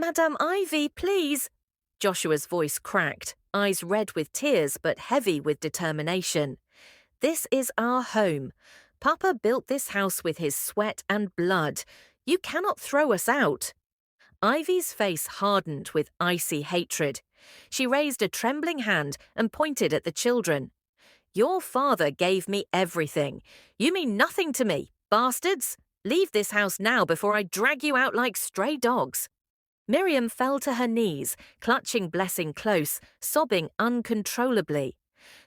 Madame Ivy, please. Joshua's voice cracked, eyes red with tears but heavy with determination. This is our home. Papa built this house with his sweat and blood. You cannot throw us out. Ivy's face hardened with icy hatred. She raised a trembling hand and pointed at the children. Your father gave me everything. You mean nothing to me, bastards. Leave this house now before I drag you out like stray dogs. Miriam fell to her knees, clutching Blessing close, sobbing uncontrollably.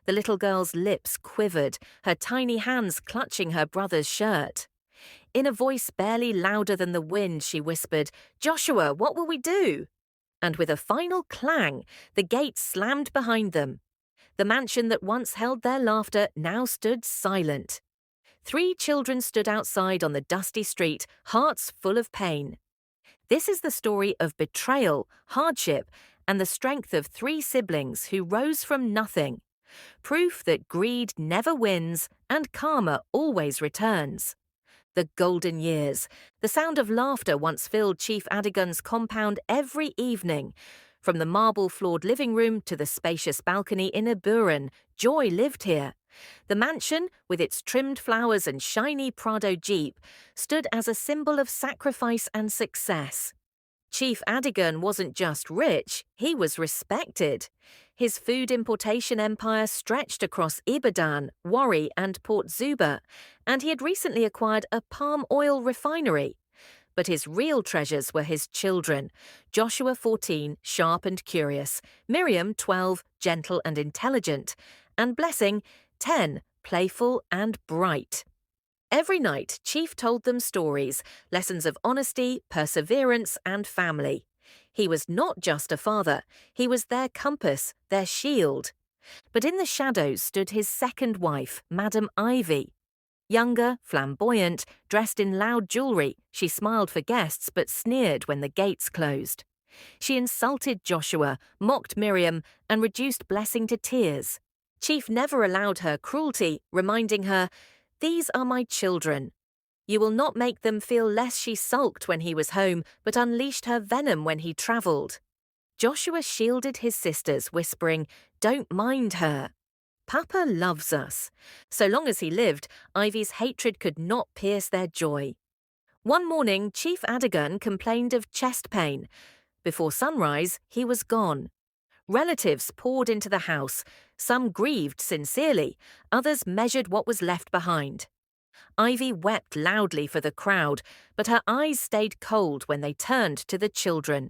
The little girl's lips quivered, her tiny hands clutching her brother's shirt. In a voice barely louder than the wind, she whispered, "Joshua, what will we do?" And with a final clang, the gate slammed behind them. The mansion that once held their laughter now stood silent. 3 children stood outside on the dusty street, hearts full of pain. This is the story of betrayal, hardship, and the strength of 3 siblings who rose from nothing. Proof that greed never wins and karma always returns. The golden years. The sound of laughter once filled Chief Adigun's compound every evening. From the marble-floored living room to the spacious balcony in Iburen, joy lived here. The mansion, with its trimmed flowers and shiny Prado Jeep, stood as a symbol of sacrifice and success. Chief Adigun wasn't just rich, he was respected. His food importation empire stretched across Ibadan, Warri, and Port Zuba, and he had recently acquired a palm oil refinery. But his real treasures were his children. Joshua, 14, sharp and curious; Miriam, 12, gentle and intelligent; and Blessing, 10, playful and bright. Every night, Chief told them stories, lessons of honesty, perseverance, and family. He was not just a father, he was their compass, their shield. But in the shadows stood his second wife, Madame Ivy. Younger, flamboyant, dressed in loud jewelry, she smiled for guests but sneered when the gates closed. She insulted Joshua, mocked Miriam, and reduced Blessing to tears. Chief never allowed her cruelty, reminding her, "These are my children. You will not make them feel less." She sulked when he was home, but unleashed her venom when he travelled. Joshua shielded his sisters, whispering, "Don't mind her. Papa loves us." So long as he lived, Ivy's hatred could not pierce their joy. One morning, Chief Adigun complained of chest pain. Before sunrise, he was gone. Relatives poured into the house. Some grieved sincerely, others measured what was left behind. Ivy wept loudly for the crowd, but her eyes stayed cold when they turned to the children.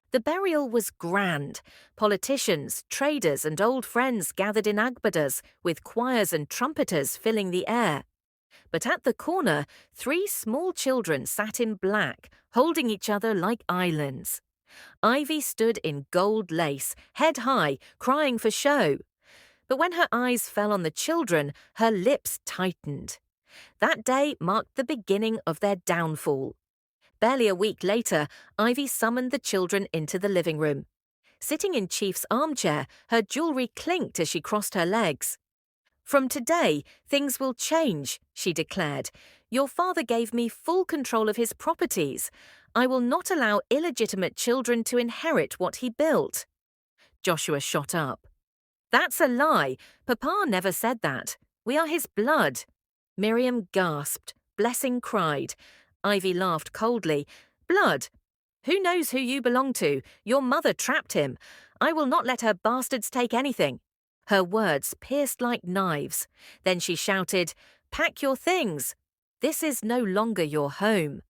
The burial was grand. Politicians, traders, and old friends gathered in agbadas, with choirs and trumpeters filling the air. But at the corner, 3 small children sat in black, holding each other like islands. Ivy stood in gold lace, head high, crying for show. But when her eyes fell on the children, her lips tightened. That day marked the beginning of their downfall. Barely a week later, Ivy summoned the children into the living room. Sitting in Chief's armchair, her jewelry clinked as she crossed her legs. "From today, things will change," she declared. "Your father gave me full control of his properties. I will not allow illegitimate children to inherit what he built." Joshua shot up. "That's a lie. Papa never said that. We are his blood." Miriam gasped. Blessing cried. Ivy laughed coldly. "Blood? Who knows who you belong to? Your mother trapped him. I will not let her bastards take anything." Her words pierced like knives. Then she shouted, "Pack your things. This is no longer your home."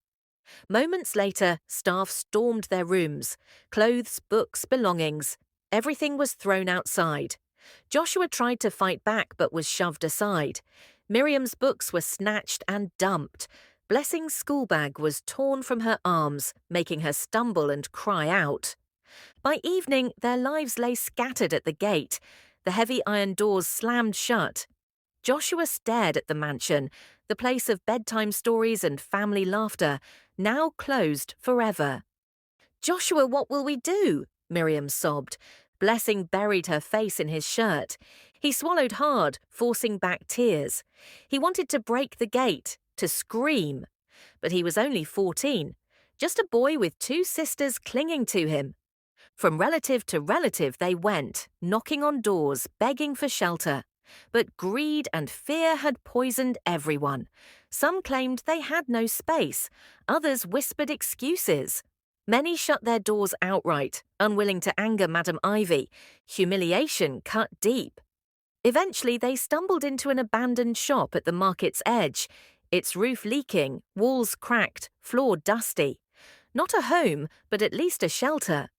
Moments later, staff stormed their rooms. Clothes, books, belongings. Everything was thrown outside. Joshua tried to fight back but was shoved aside. Miriam's books were snatched and dumped. Blessing's schoolbag was torn from her arms, making her stumble and cry out. By evening, their lives lay scattered at the gate. The heavy iron doors slammed shut. Joshua stared at the mansion, the place of bedtime stories and family laughter, now closed forever. "Joshua, what will we do?" Miriam sobbed. Blessing buried her face in his shirt. He swallowed hard, forcing back tears. He wanted to break the gate, to scream. But he was only 14. just a boy with two sisters clinging to him. From relative to relative they went, knocking on doors, begging for shelter. But greed and fear had poisoned everyone. Some claimed they had no space, others whispered excuses. Many shut their doors outright, unwilling to anger Madam Ivy. Humiliation cut deep. Eventually they stumbled into an abandoned shop at the market's edge, its roof leaking, walls cracked, floor dusty. Not a home, but at least a shelter.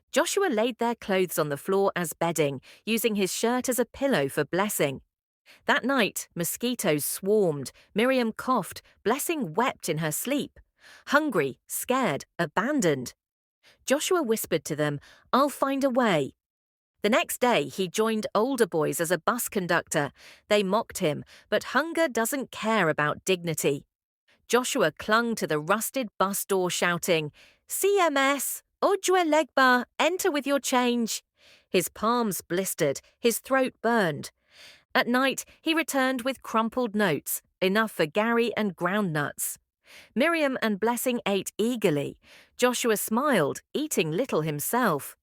Joshua laid their clothes on the floor as bedding, using his shirt as a pillow for Blessing. That night, mosquitoes swarmed, Miriam coughed, Blessing wept in her sleep. Hungry, scared, abandoned. Joshua whispered to them, "I'll find a way." The next day, he joined older boys as a bus conductor. They mocked him, but hunger doesn't care about dignity. Joshua clung to the rusted bus door shouting, "CMS, Ojwe Legba, enter with your change." His palms blistered, his throat burned. At night, he returned with crumpled notes, enough for Gary and ground nuts. Miriam and Blessing ate eagerly. Joshua smiled, eating little himself.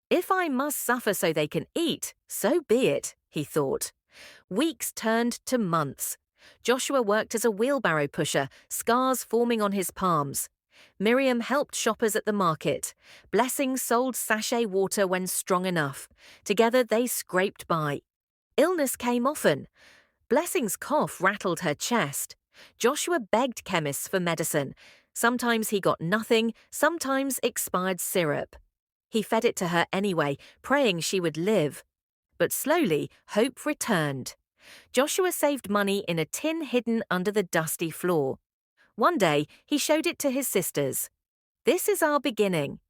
If I must suffer so they can eat, so be it, he thought. Weeks turned to months. Joshua worked as a wheelbarrow pusher, scars forming on his palms. Miriam helped shoppers at the market. Blessing sold sachet water when strong enough. Together they scraped by. Illness came often. Blessing's cough rattled her chest. Joshua begged chemists for medicine. Sometimes he got nothing, sometimes expired syrup. He fed it to her anyway, praying she would live. But slowly, hope returned. Joshua saved money in a tin hidden under the dusty floor. One day, he showed it to his sisters. "This is our beginning."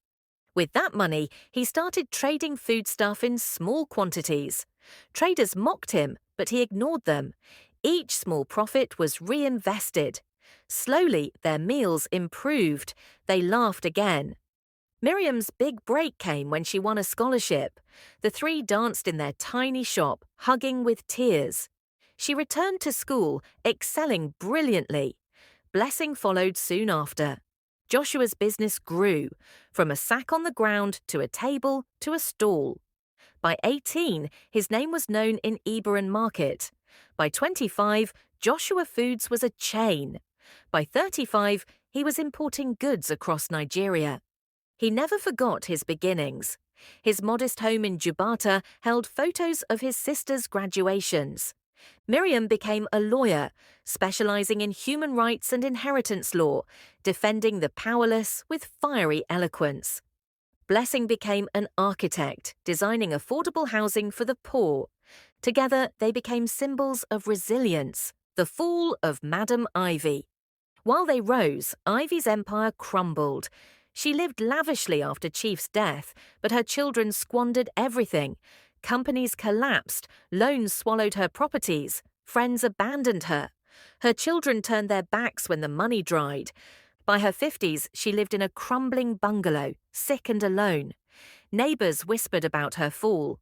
With that money, he started trading foodstuff in small quantities. Traders mocked him, but he ignored them. Each small profit was reinvested. Slowly, their meals improved. They laughed again. Miriam's big break came when she won a scholarship. The three danced in their tiny shop, hugging with tears. She returned to school, excelling brilliantly. Blessing followed soon after. Joshua's business grew, from a sack on the ground to a table to a stall. By 18, his name was known in Eberon Market. By 25, Joshua Foods was a chain. By 35, he was importing goods across Nigeria. He never forgot his beginnings. His modest home in Jubata held photos of his sisters' graduations. Miriam became a lawyer, specializing in human rights and inheritance law, defending the powerless with fiery eloquence. Blessing became an architect, designing affordable housing for the poor. Together, they became symbols of resilience, the fall of Madam Ivy. While they rose, Ivy's empire crumbled. She lived lavishly after Chief's death, but her children squandered everything. Companies collapsed, loans swallowed her properties, friends abandoned her. Her children turned their backs when the money dried. By her 50s, she lived in a crumbling bungalow, sick and alone. Neighbours whispered about her fall.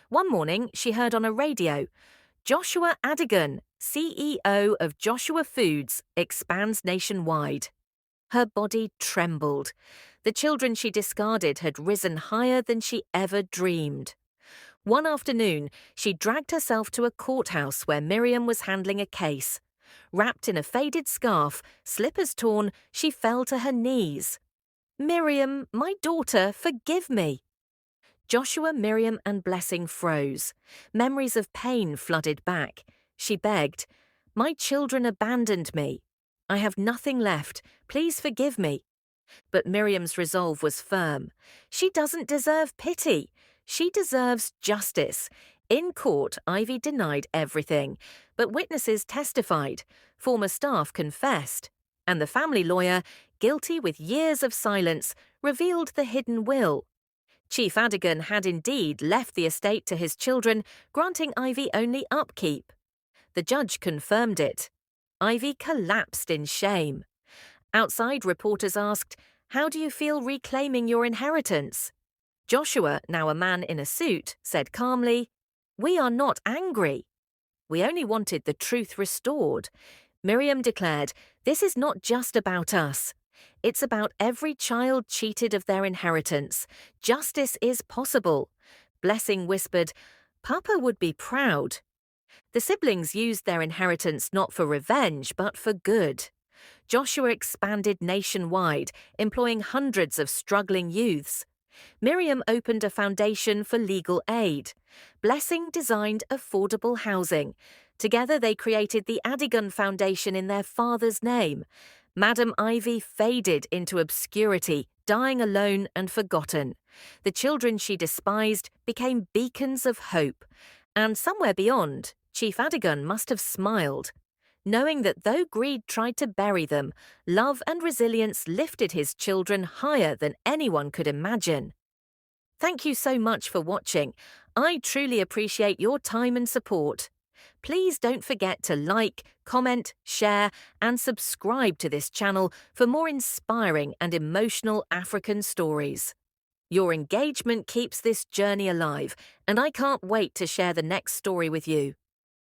One morning, she heard on a radio, "Joshua Adigan, CEO of Joshua Foods, expands nationwide." Her body trembled. The children she discarded had risen higher than she ever dreamed. One afternoon, she dragged herself to a courthouse where Miriam was handling a case. Wrapped in a faded scarf, slippers torn, she fell to her knees. "Miriam, my daughter, forgive me." Joshua, Miriam, and Blessing froze. Memories of pain flooded back. She begged, "My children abandoned me. I have nothing left. Please forgive me." But Miriam's resolve was firm. She doesn't deserve pity. She deserves justice. In court, Ivy denied everything, but witnesses testified. Former staff confessed. And the family lawyer, guilty with years of silence, revealed the hidden will. Chief Adigan had indeed left the estate to his children, granting Ivy only upkeep. The judge confirmed it. Ivy collapsed in shame. Outside, reporters asked, "How do you feel reclaiming your inheritance?" Joshua, now a man in a suit, said calmly, "We are not angry. We only wanted the truth restored." Miriam declared, "This is not just about us. It's about every child cheated of their inheritance. Justice is possible. Blessing whispered, Papa would be proud. The siblings used their inheritance not for revenge, but for good. Joshua expanded nationwide, employing hundreds of struggling youths. Miriam opened a foundation for legal aid. Blessing designed affordable housing. Together they created the Adigun Foundation in their father's name. Madam Ivy faded into obscurity, dying alone and forgotten. The children she despised became beacons of hope. And somewhere beyond, Chief Adigun must have smiled, knowing that though greed tried to bury them, love and resilience lifted his children higher than anyone could imagine. Thank you so much for watching. I truly appreciate your time and support. Please don't forget to like, comment, share, and subscribe to this channel for more inspiring and emotional African stories. Your engagement keeps this journey alive, and I can't wait to share the next story with you.